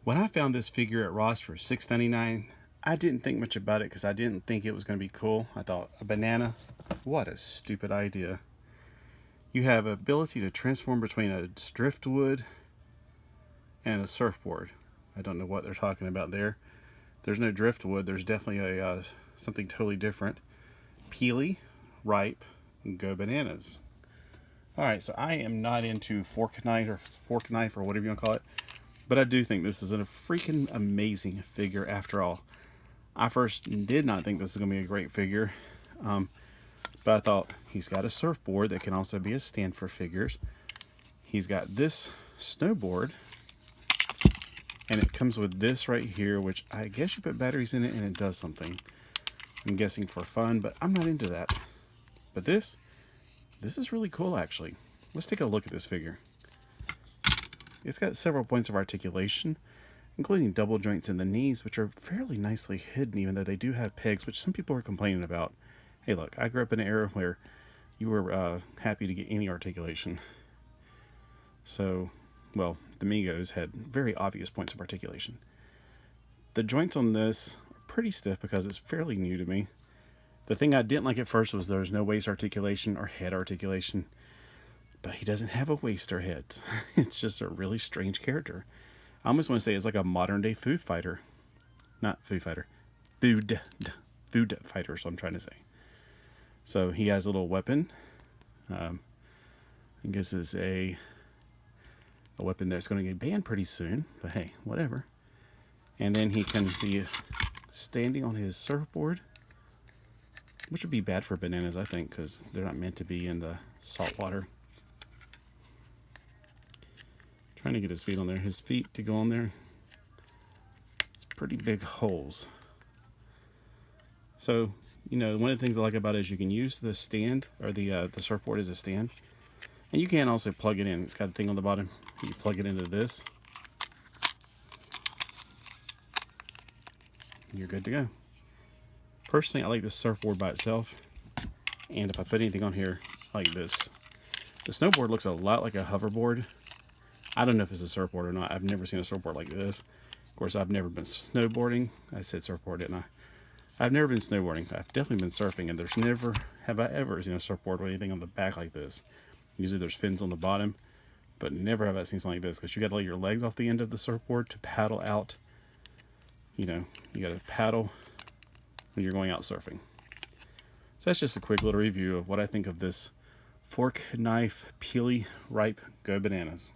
When I found this figure at Ross for $6.99, I didn't think much about it because I didn't think it was going to be cool. I thought, a banana? What a stupid idea. You have ability to transform between a driftwood and a surfboard. I don't know what they're talking about there. There's no driftwood. There's definitely a something totally different. Peely, ripe, go bananas. Alright, so I am not into fork knife or whatever you want to call it. But I do think this is a freaking amazing figure after all. I first did not think this was going to be a great figure. But I thought he's got a surfboard that can also be a stand for figures. He's got this snowboard. And it comes with this right here, which I guess you put batteries in it and it does something. I'm guessing for fun, but I'm not into that. But this is really cool actually. Let's take a look at this figure. It's got several points of articulation, including double joints in the knees, which are fairly nicely hidden, even though they do have pegs, which some people are complaining about. Hey, look, I grew up in an era where you were happy to get any articulation. So, well, the Migos had very obvious points of articulation. The joints on this are pretty stiff because it's fairly new to me. The thing I didn't like at first was there's no waist articulation or head articulation. But he doesn't have a waist or head. It's just a really strange character. I almost want to say it's like a modern day food fighter. Not food fighter. Food fighter is what I'm trying to say. So he has a little weapon. I guess it's a weapon that's going to get banned pretty soon. But hey, whatever. And then he can be standing on his surfboard. Which would be bad for bananas, I think, because they're not meant to be in the salt water. Trying to get his feet on there. His feet to go on there. It's pretty big holes. So, you know, one of the things I like about it is you can use the stand, or the surfboard as a stand. And you can also plug it in. It's got a thing on the bottom. You plug it into this. And you're good to go. Personally, I like this surfboard by itself. And if I put anything on here like this. The snowboard looks a lot like a hoverboard. I don't know if it's a surfboard or not. I've never seen a surfboard like this. Of course, I've never been snowboarding. I said surfboard, didn't I? I've never been snowboarding. I've definitely been surfing, and there's never have I ever seen a surfboard with anything on the back like this. Usually there's fins on the bottom, but never have I seen something like this, because you got to lay your legs off the end of the surfboard to paddle out. You know, you got to paddle when you're going out surfing. So that's just a quick little review of what I think of this fork, knife, peely, ripe, go bananas.